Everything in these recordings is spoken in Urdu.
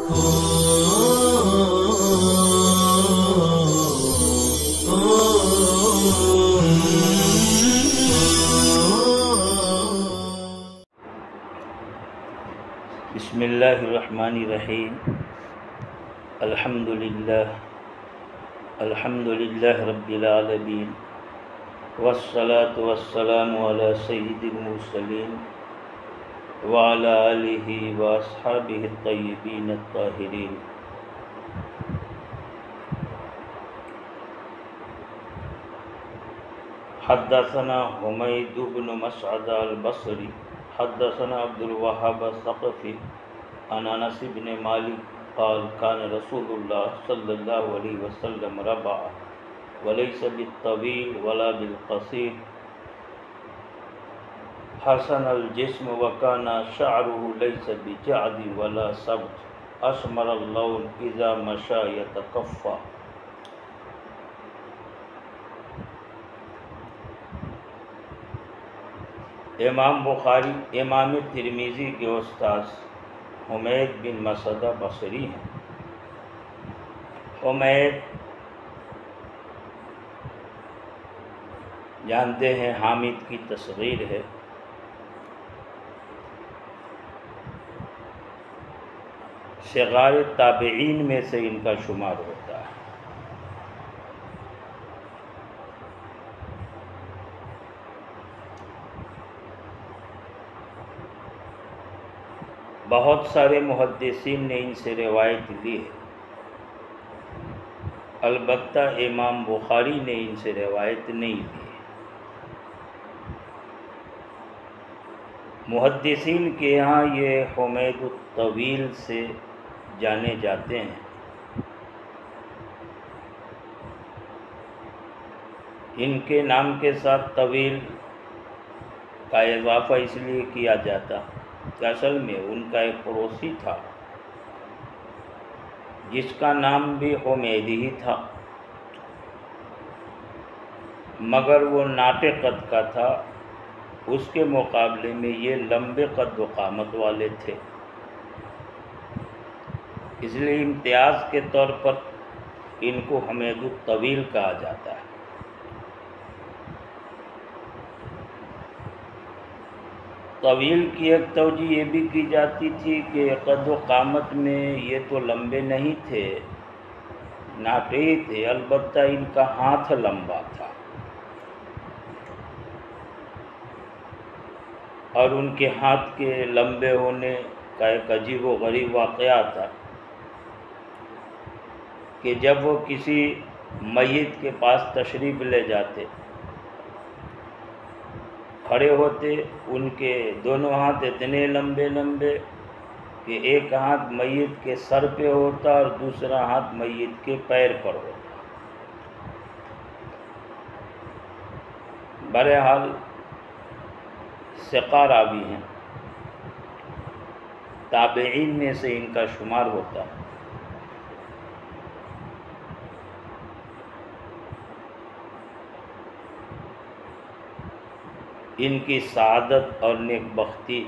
بسم اللہ الرحمن الرحیم الحمد للہ رب العالمین والصلاة والسلام علی سید المرسلین وعلی آلہ واصحابہ الطیبین الطاہرین۔ حدثنا حمید بن مسعد البصری حدثنا عبد الوهاب الثقفی عن انس بن مالک قال كان رسول الله صلی اللہ علیہ وسلم ربع وليس بالطويل ولا بالقصير حسن الجسم وكان شعره ليس بجعد ولا سبط اسمر اللون اذا مشى يتكفى۔ امام بخاری امام ترمذی کے استاذ حمید بن مسعد بصری ہیں۔ حمید جانتے ہیں حامد کی تصغیر ہے۔ صغار تابعین میں سے ان کا شمار ہوتا ہے۔ بہت سارے محدثین نے ان سے روایت لی ہے، البتہ امام بخاری نے ان سے روایت نہیں لی ہے۔ محدثین کے یہاں یہ حمید الطویل سے جانے جاتے ہیں۔ ان کے نام کے ساتھ طویل کا اضافہ اس لیے کیا جاتا کہ اصل میں ان کا ایک پڑوسی تھا جس کا نام بھی حمید ہی تھا، مگر وہ ناٹے قد کا تھا، اس کے مقابلے میں یہ لمبے قد و قامت والے تھے، اس لیے امتیاز کے طور پر ان کو حمید الطویل کہا جاتا ہے۔ طویل کی ایک توجہ یہ بھی کی جاتی تھی کہ قد و قامت میں یہ تو لمبے نہیں تھے، ناٹے ہی تھے، البتہ ان کا ہاتھ لمبا تھا، اور ان کے ہاتھ کے لمبے ہونے کا ایک عجیب و غریب واقعہ تھا کہ جب وہ کسی میت کے پاس تشریف لے جاتے، کھڑے ہوتے، ان کے دونوں ہاتھ اتنے لمبے لمبے کہ ایک ہاتھ میت کے سر پہ ہوتا اور دوسرا ہاتھ میت کے پیر پر ہوتا۔ بہرحال ثقہ راوی ہیں، تابعین میں سے ان کا شمار ہوتا ہے۔ ان کی سعادت اور نیک بختی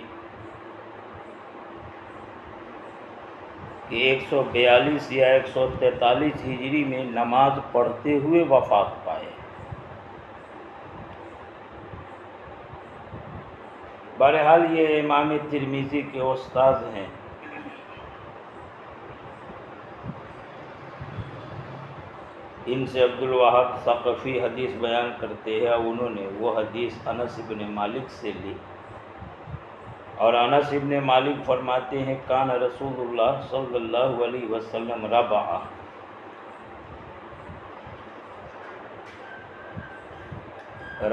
کہ 142 یا 143 ہجری میں نماز پڑھتے ہوئے وفات پائے۔ بہرحال یہ امام ترمذی کے استاذ ہیں۔ ان سے عبد الوہاب ثقفی حدیث بیان کرتے ہیں، انہوں نے وہ حدیث انس بن مالک سے لی، اور انس بن مالک فرماتے ہیں کان رسول اللہ صلی اللہ علیہ وسلم ربع،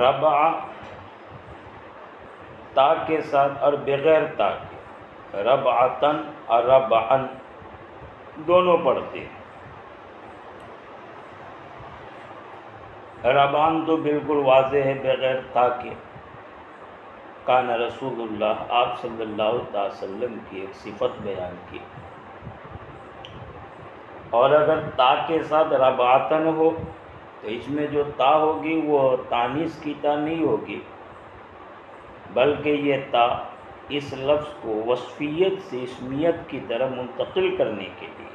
ربع تا کے ساتھ اور بغیر تا کے، ربعتن اور ربعن دونوں پڑھتے ہیں۔ ربعن تو بالکل واضح ہے بغیر تا کے، کان رسول اللہ، آپ صلی اللہ علیہ وسلم کی ایک صفت بیان کی، اور اگر تا کے ساتھ ربعتن ہو تو اس میں جو تا ہوگی وہ تانیث کی تا نہیں ہوگی، بلکہ یہ تا اس لفظ کو وصفیت سے اسمیت کی طرح منتقل کرنے کے لیے۔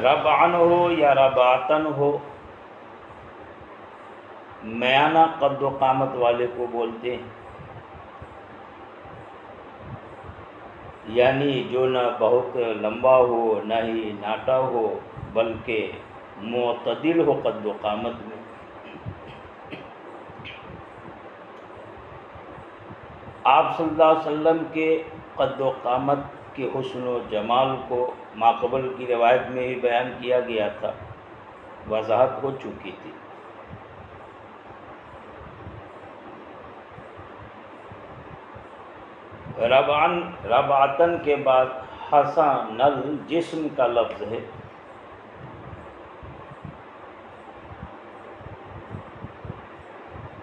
ربعن ہو یا ربعتن ہو، میانہ قد و قامت والے کو بولتے ہیں، یعنی جو نہ بہت لمبا ہو نہ ہی ناٹا ہو بلکہ معتدل ہو قد و قامت میں۔ آپ صلی اللہ علیہ وسلم کے قد و قامت کے حسن و جمال کو ماقبل کی روایت میں ہی بیان کیا گیا تھا، وضاحت ہو چکی تھی۔ ربعتن کے بعد حسن الجسم کا لفظ ہے،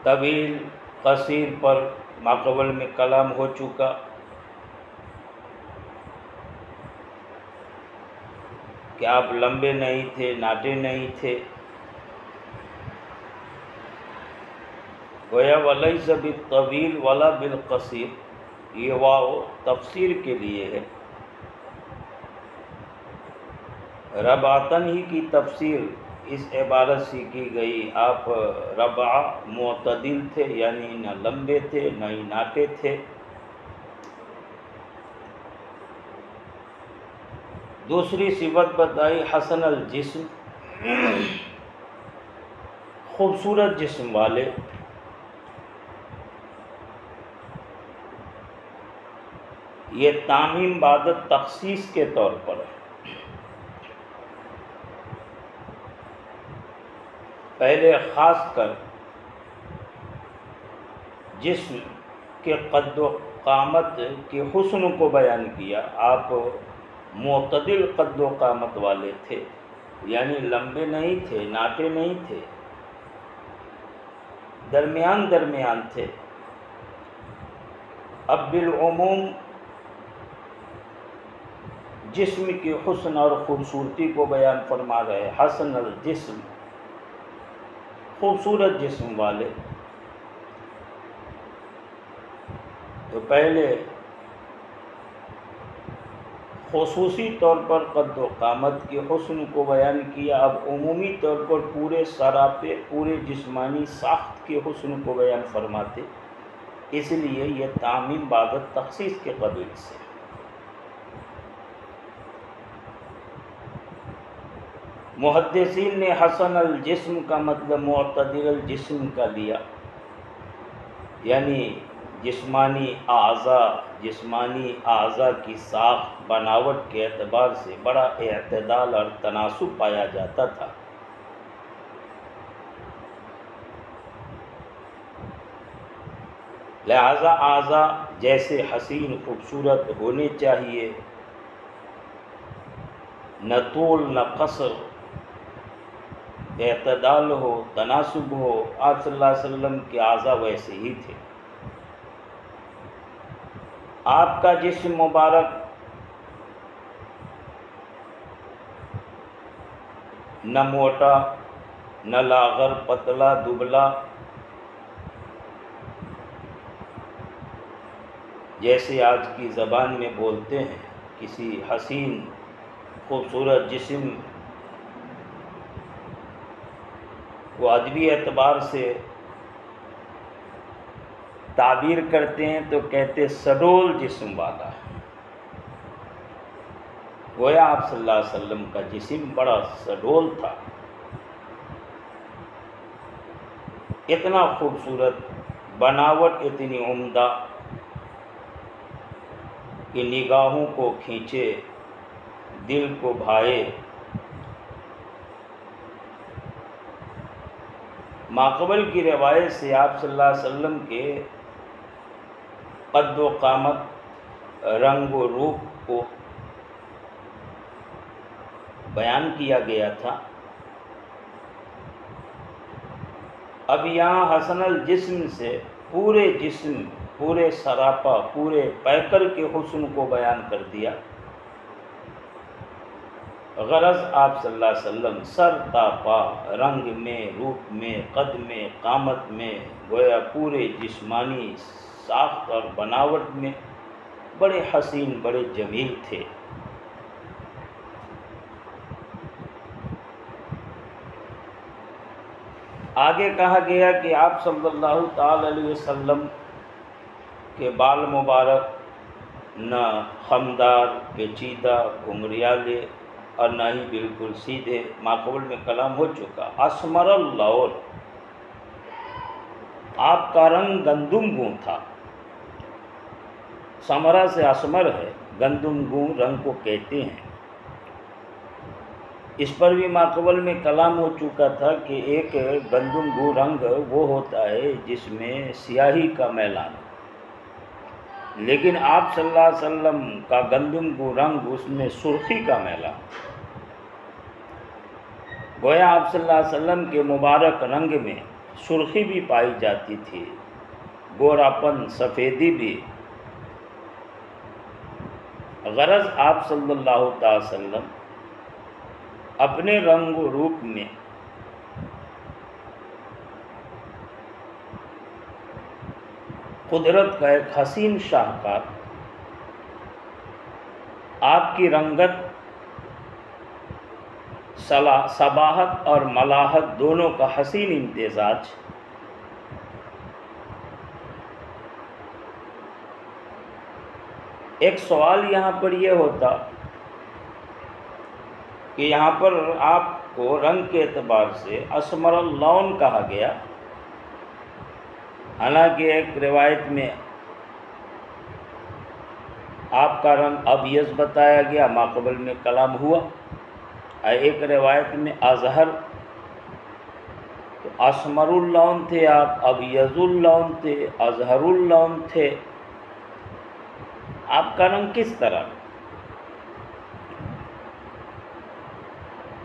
طویل قصیر پر ماقبل میں کلام ہو چکا۔ کہ آپ لمبے نہیں تھے، ناٹے نہیں تھے۔ گویا ولیس بالطویل ولا بالقصیر، یہ واو تفسیر کے لیے ہے۔ ربعتن ہی کی تفسیر اس عبارت سے کی گئی، آپ ربع معتدل تھے، یعنی نہ لمبے تھے نہ ہی ناٹے تھے۔ دوسری صفت بتائی حسن الجسم، خوبصورت جسم والے۔ یہ تعمیم بعد تخصیص کے طور پر ہے۔ پہلے خاص کر جسم کے قد و قامت کے حسن کو بیان کیا۔ آپ معتدل قد و قامت والے تھے، یعنی لمبے نہیں تھے، ناٹے نہیں تھے، درمیان تھے۔ اب بالعموم جسم کے حسن اور خوبصورتی کو بیان فرما رہے، حسن الجسم، خوبصورت جسم والے۔ تو پہلے خصوصی طور پر قد و قامت کے حسن کو بیان کیا، اب عمومی طور پر پورے سراپے، پورے جسمانی ساخت کے حسن کو بیان فرماتے، اس لیے یہ تعمیم بعد تخصیص کے قبیل سے۔ محدثین نے حسن الجسم کا مطلب معتدل الجسم کا لیا، یعنی جسمانی اعضاء کی ساخت بناوٹ کے اعتبار سے بڑا اعتدال اور تناسب پایا جاتا تھا۔ لہذا اعضاء جیسے حسین خوبصورت ہونے چاہیے، نہ طول نہ قصر، اعتدال ہو، تناسب ہو۔ آپ صلی اللہ علیہ وسلم کے اعضاء ویسے ہی تھے۔ آپ کا جسم مبارک نہ موٹا نہ لاغر، پتلا دبلا، جیسے آج کی زبان میں بولتے ہیں۔ کسی حسین خوبصورت جسم کو ادبی اعتبار سے تعبیر کرتے ہیں تو کہتے سڈول جسم والا ہے۔ گویا آپ صلی اللہ علیہ وسلم کا جسم بڑا سڈول تھا، اتنا خوبصورت، بناوٹ اتنی عمدہ کہ نگاہوں کو کھینچے، دل کو بھائے۔ ماقبل کی روایت سے آپ صلی اللہ علیہ وسلم کے قد و قامت، رنگ و روپ کو بیان کیا گیا تھا۔ اب یہاں حسن الجسم سے پورے جسم، پورے سراپا، پورے پیکر کے حسن کو بیان کر دیا، غرض آپ صلی اللہ علیہ وسلم سر تا پا، رنگ میں، روپ میں، قد میں، قامت میں، گویا پورے جسمانی ساخت اور بناوٹ میں بڑے حسین، بڑے جمیل تھے۔ آگے کہا گیا کہ آپ صلی اللہ تعالی علیہ وسلم کے بال مبارک نہ خمدار، پیچیدہ، گھمریالے اور نہ ہی بالکل سیدھے، ماقبل میں کلام ہو چکا۔ اسمر اللون، آپ کا رنگ گندم گوں تھا۔ سمرا سے اسمر ہے، گندم گوں رنگ کو کہتے ہیں۔ اس پر بھی ماقبل میں کلام ہو چکا تھا کہ ایک گندم گوں رنگ وہ ہوتا ہے جس میں سیاہی کا میلان، لیکن آپ صلی اللہ علیہ وسلم کا گندم گوں رنگ اس میں سرخی کا میلان، گویا آپ صلی اللہ علیہ وسلم کے مبارک رنگ میں سرخی بھی پائی جاتی تھی، گوراپن، سفیدی بھی۔ غرض آپ صلی اللہ تعالی وسلم اپنے رنگ و روپ میں قدرت کا ایک حسین شاہکار، آپ کی رنگت، صباحت اور ملاحت دونوں کا حسین امتزاج، ایک سوال یہاں پر یہ ہوتا کہ یہاں پر آپ کو رنگ کے اعتبار سے اسمر اللون کہا گیا، حالانکہ ایک روایت میں آپ کا رنگ ابیض بتایا گیا، ماقبل میں کلام ہوا، ایک روایت میں ازہر، تو اسمر اللون تھے آپ، ابیض اللون تھے، ازہر اللون تھے، آپ کا رنگ کس طرح؟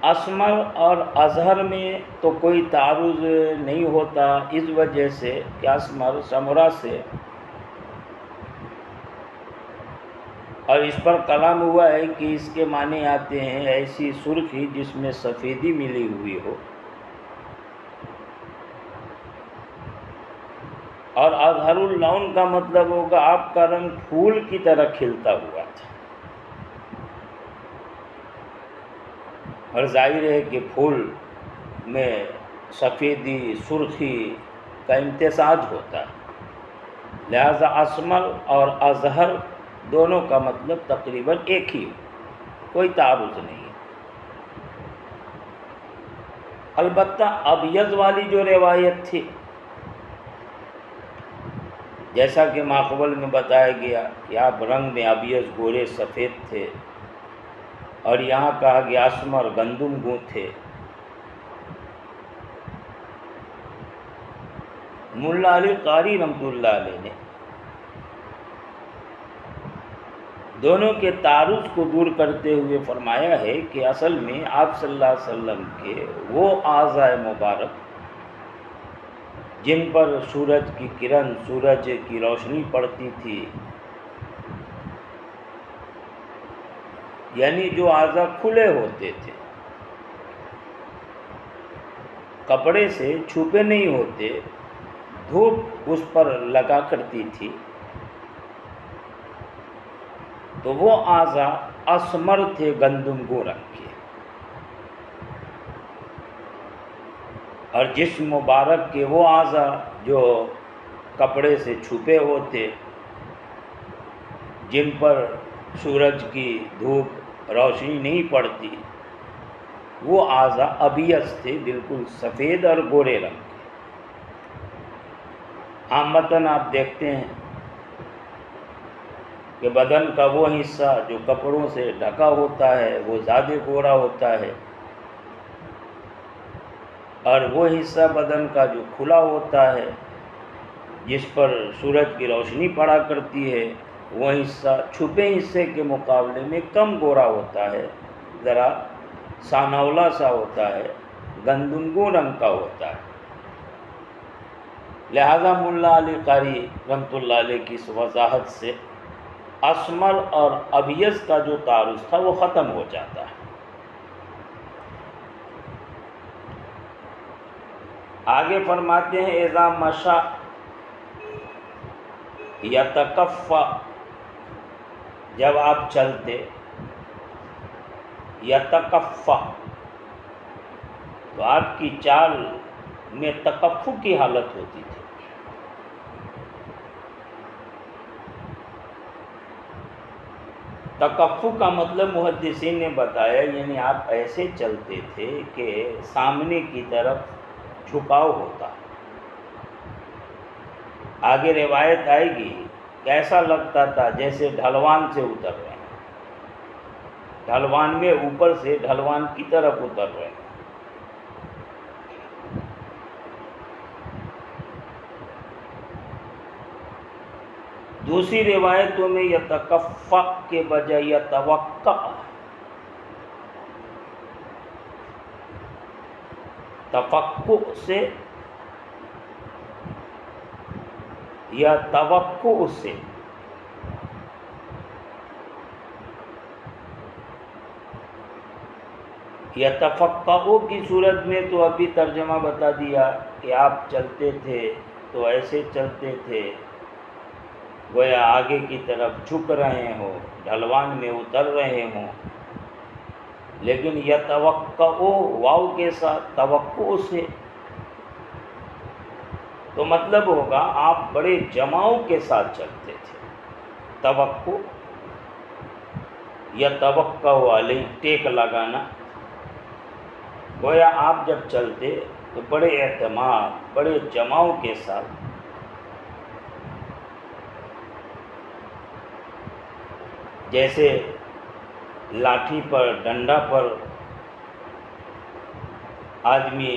اسمر اور ازہر میں تو کوئی تعارض نہیں ہوتا، اس وجہ سے کہ اسمر سمرا سے، اور اس پر کلام ہوا ہے کہ اس کے معنی آتے ہیں ایسی سرخی جس میں سفیدی ملی ہوئی ہو، اور ازہر اللون کا مطلب ہوگا آپ کا رنگ پھول کی طرح کھلتا ہوا تھا، اور ظاہر ہے کہ پھول میں سفیدی، سرخی کا امتزاج ہوتا ہے، لہذا اسمر اور ازہر دونوں کا مطلب تقریباً ایک ہی، کوئی تعارض نہیں ہے۔ البتہ ابیض والی جو روایت تھی، جیسا کہ ماقبل میں بتایا گیا کہ آپ رنگ میں ابیض، گورے، سفید تھے، اور یہاں کہا گیا اسمر، گندم گوں تھے۔ ملا علی قاری رحمۃ اللہ علیہ نے دونوں کے تعارض کو دور کرتے ہوئے فرمایا ہے کہ اصل میں آپ صلی اللہ علیہ وسلم کے وہ اعضاء مبارک جن پر سورج کی کرن، سورج کی روشنی پڑتی تھی، یعنی جو اعضاء کھلے ہوتے تھے، کپڑے سے چھپے نہیں ہوتے، دھوپ اس پر لگا کرتی تھی، تو وہ اعضاء اسمر تھے، گندم گوں رنگ کے، اور جسم مبارک کے وہ اعضاء جو کپڑے سے چھپے ہوتے، جن پر سورج کی دھوپ روشنی نہیں پڑتی، وہ اعضاء ابیض تھے، بالکل سفید اور گورے رنگ کے۔ عامتاً آپ دیکھتے ہیں کہ بدن کا وہ حصہ جو کپڑوں سے ڈھکا ہوتا ہے وہ زیادہ گورا ہوتا ہے، اور وہ حصہ بدن کا جو کھلا ہوتا ہے، جس پر سورج کی روشنی پڑا کرتی ہے، وہ حصہ چھپے حصے کے مقابلے میں کم گورا ہوتا ہے، ذرا سانولا سا ہوتا ہے، گندم گوں رنگ کا ہوتا ہے۔ لہذا ملا علی قاری رحمۃ اللہ علیہ کی اس وضاحت سے اسمر اور ابیض کا جو تعارض تھا وہ ختم ہو جاتا ہے۔ آگے فرماتے ہیں اذا مشا یتکفا، جب آپ چلتے، یتکفا تو آپ کی چال میں تکفو کی حالت ہوتی تھی۔ تکفو کا مطلب محدثین نے بتایا، یعنی آپ ایسے چلتے تھے کہ سامنے کی طرف جھکاؤ ہوتا۔ آگے روایت آئے گی کہ ایسا لگتا تھا جیسے ڈھلوان سے اتر رہے ہیں، ڈھلوان میں اوپر سے ڈھلوان کی طرف اتر رہے ہیں۔ دوسری روایتوں میں یتکفا کے بجائے یتوقع، تفقع سے یا توقع سے، یتفقع کی صورت میں تو ابھی ترجمہ بتا دیا کہ آپ چلتے تھے تو ایسے چلتے تھے گویا آگے کی طرف جھک رہے ہوں، ڈھلوان میں اتر رہے ہوں۔ لیکن یتوقع واو کے ساتھ توقع سے تو مطلب ہوگا آپ بڑے جماؤ کے ساتھ چلتے تھے۔ توقع یا توقع علیہ، ٹیک لگانا، گویا آپ جب چلتے تو بڑے اعتماد، بڑے جماؤ کے ساتھ، جیسے لاٹھی پر، ڈنڈا پر آدمی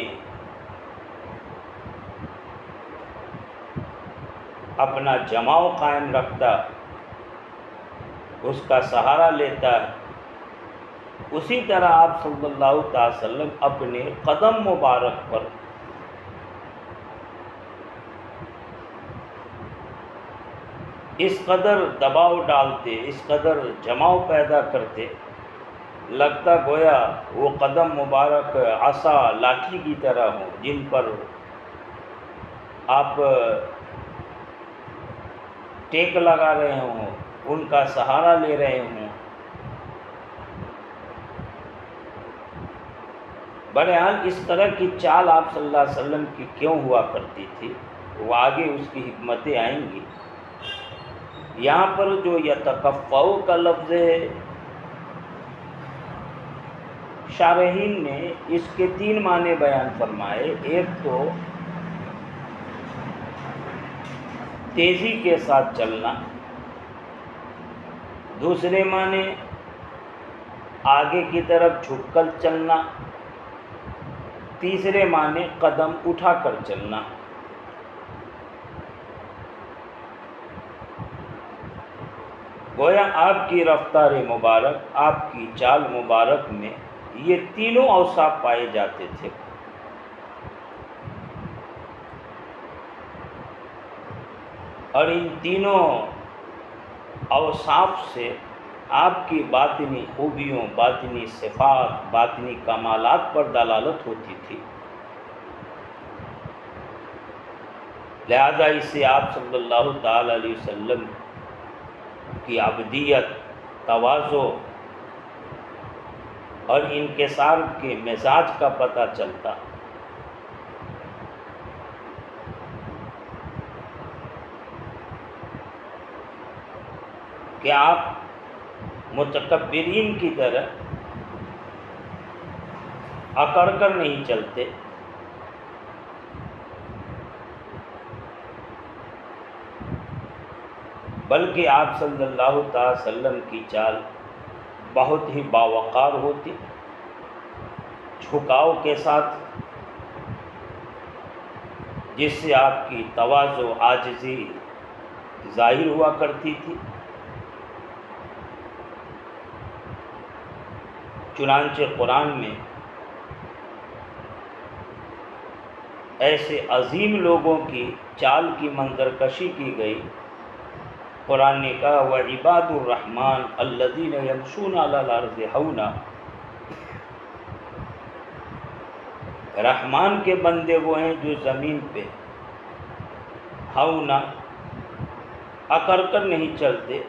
اپنا جماؤ قائم رکھتا، اس کا سہارا لیتا ہے، اسی طرح آپ صلی اللہ تعالی وسلم اپنے قدم مبارک پر اس قدر دباؤ ڈالتے، اس قدر جماؤ پیدا کرتے، لگتا گویا وہ قدم مبارک عصا، لاٹھی کی طرح ہوں، جن پر آپ ٹیک لگا رہے ہوں، ان کا سہارا لے رہے ہوں۔ بہرحال اس طرح کی چال آپ صلی اللہ علیہ وسلم کی کیوں ہوا کرتی تھی، وہ آگے اس کی حکمتیں آئیں گی۔ یہاں پر جو یتکفع کا لفظ ہے، شارحین نے اس کے 3 معنی بیان فرمائے۔ ایک تو تیزی کے ساتھ چلنا، دوسرے معنی آگے کی طرف جھک کر چلنا، تیسرے معنی قدم اٹھا کر چلنا۔ گویا آپ کی رفتار مبارک، آپ کی چال مبارک میں یہ تینوں اوصاف پائے جاتے تھے۔ اور ان تینوں اوصاف سے آپ کی باطنی خوبیوں، باطنی صفات، باطنی کمالات پر دلالت ہوتی تھی۔ لہذا اس سے آپ صلی اللہ تعالی علیہ وسلم کی عبدیت، تواضع اور انکسار کے مزاج کا پتہ چلتا۔ کہ آپ متکبرین کی طرح اکڑ کر نہیں چلتے، بلکہ آپ صلی اللہ تعالی وسلم کی چال بہت ہی باوقار ہوتی، جھکاؤ کے ساتھ، جس سے آپ کی تواضع، عاجزی ظاہر ہوا کرتی تھی۔ چنانچہ قرآن میں ایسے عظیم لوگوں کی چال کی منظر کشی کی گئی۔ قرآن نے کہا وَعِبَادُ الرَّحْمَنِ الَّذِينَ يَمْشُونَ عَلَى الْأَرْضِ هَوْنًا، رحمان کے بندے وہ ہیں جو زمین پہ ہونا اکڑ کر نہیں چلتے،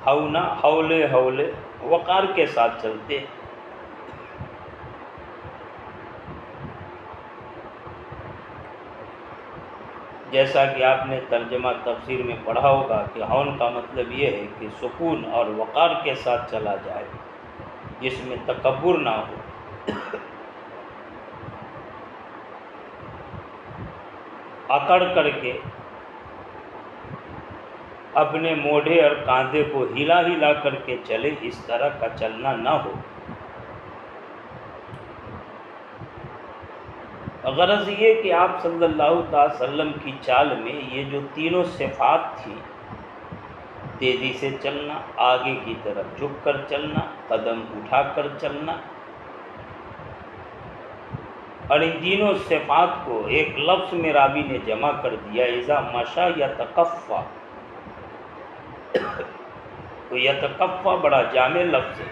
ہونا ہولے ہولے وقار کے ساتھ چلتے۔ جیسا کہ آپ نے ترجمہ تفسیر میں پڑھا ہوگا کہ ہون کا مطلب یہ ہے کہ سکون اور وقار کے ساتھ چلا جائے، جس میں تکبر نہ ہو۔ اکڑ کر کے اپنے موڑھے اور کاندھے کو ہلا ہلا کر کے چلے، اس طرح کا چلنا نہ ہو۔ غرض یہ کہ آپ صلی اللہ تعالی وسلم کی چال میں یہ جو تینوں صفات تھی، تیزی سے چلنا، آگے کی طرف جھک کر چلنا، قدم اٹھا کر چلنا، اور ان تینوں صفات کو ایک لفظ میں راوی نے جمع کر دیا، اذا مشا یتکفا۔ تو یتکفا بڑا جامع لفظ ہے۔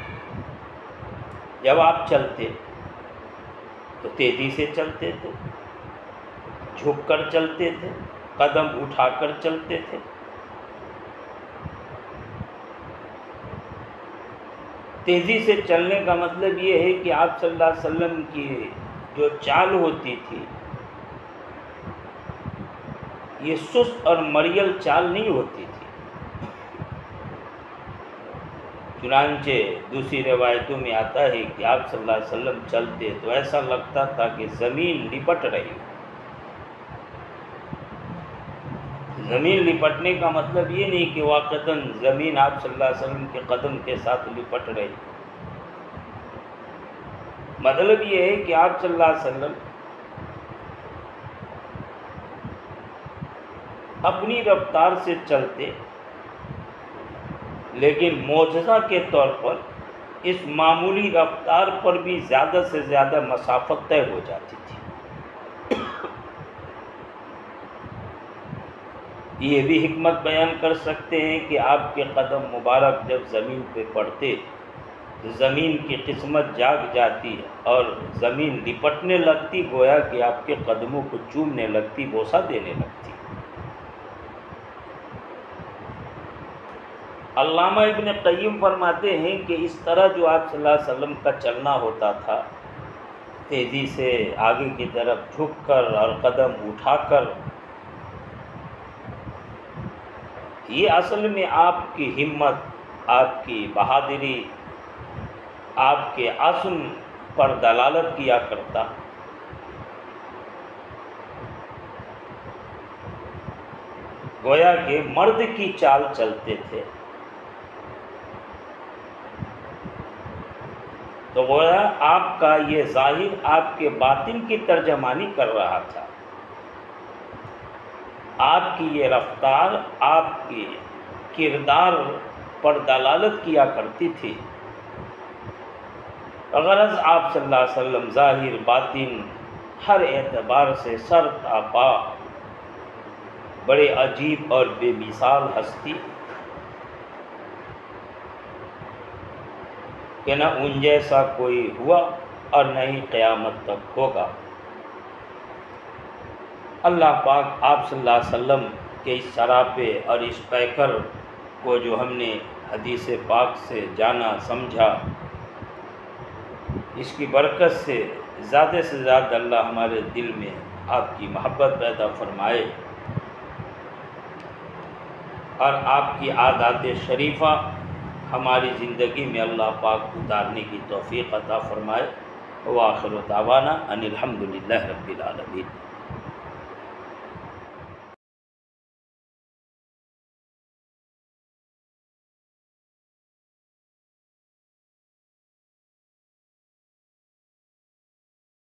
جب آپ چلتے تو تیزی سے چلتے تھے، جھک کر چلتے تھے، قدم اٹھا کر چلتے تھے۔ تیزی سے چلنے کا مطلب یہ ہے کہ آپ صلی اللہ علیہ وسلم کی جو چال ہوتی تھی یہ سست اور مریل چال نہیں ہوتی تھی۔ چنانچہ دوسری روایتوں میں آتا ہے کہ آپ صلی اللہ علیہ وسلم چلتے تو ایسا لگتا تھا کہ زمین لپٹ رہی۔ زمین لپٹنے کا مطلب یہ نہیں کہ واقعتاً زمین آپ صلی اللہ علیہ وسلم کے قدم کے ساتھ لپٹ رہی، مطلب یہ ہے کہ آپ صلی اللہ علیہ وسلم اپنی رفتار سے چلتے، لیکن معجزہ کے طور پر اس معمولی رفتار پر بھی زیادہ سے زیادہ مسافت طے ہو جاتی تھی۔ یہ بھی حکمت بیان کر سکتے ہیں کہ آپ کے قدم مبارک جب زمین پہ پڑتے تو زمین کی قسمت جاگ جاتی اور زمین لپٹنے لگتی، گویا کہ آپ کے قدموں کو چومنے لگتی، بوسہ دینے لگتی۔ علامہ ابن قیم فرماتے ہیں کہ اس طرح جو آپ صلی اللہ علیہ وسلم کا چلنا ہوتا تھا، تیزی سے آگے کی طرف جھک کر اور قدم اٹھا کر، یہ اصل میں آپ کی ہمت، آپ کی بہادری، آپ کے عزم پر دلالت کیا کرتا۔ گویا کہ مرد کی چال چلتے تھے، تو گویا آپ کا یہ ظاہر آپ کے باطن کی ترجمانی کر رہا تھا۔ آپ کی یہ رفتار آپ کے کردار پر دلالت کیا کرتی تھی۔ غرض آپ صلی اللہ علیہ وسلم ظاہر باطن ہر اعتبار سے سر تا پا بڑے عجیب اور بے مثال ہستی کہ نہ ان جیسا کوئی ہوا اور نہ ہی قیامت تک ہوگا۔ اللہ پاک آپ صلی اللہ علیہ وسلم کے اس سراپے اور اس پیکر کو جو ہم نے حدیث پاک سے جانا سمجھا، اس کی برکت سے زیادہ اللہ ہمارے دل میں آپ کی محبت پیدا فرمائے اور آپ کی عادات شریفہ ہماری زندگی میں اللہ پاک اتارنے کی توفیق عطا فرمائے۔ وآخر دعوانا ان الحمد للہ رب العالمین۔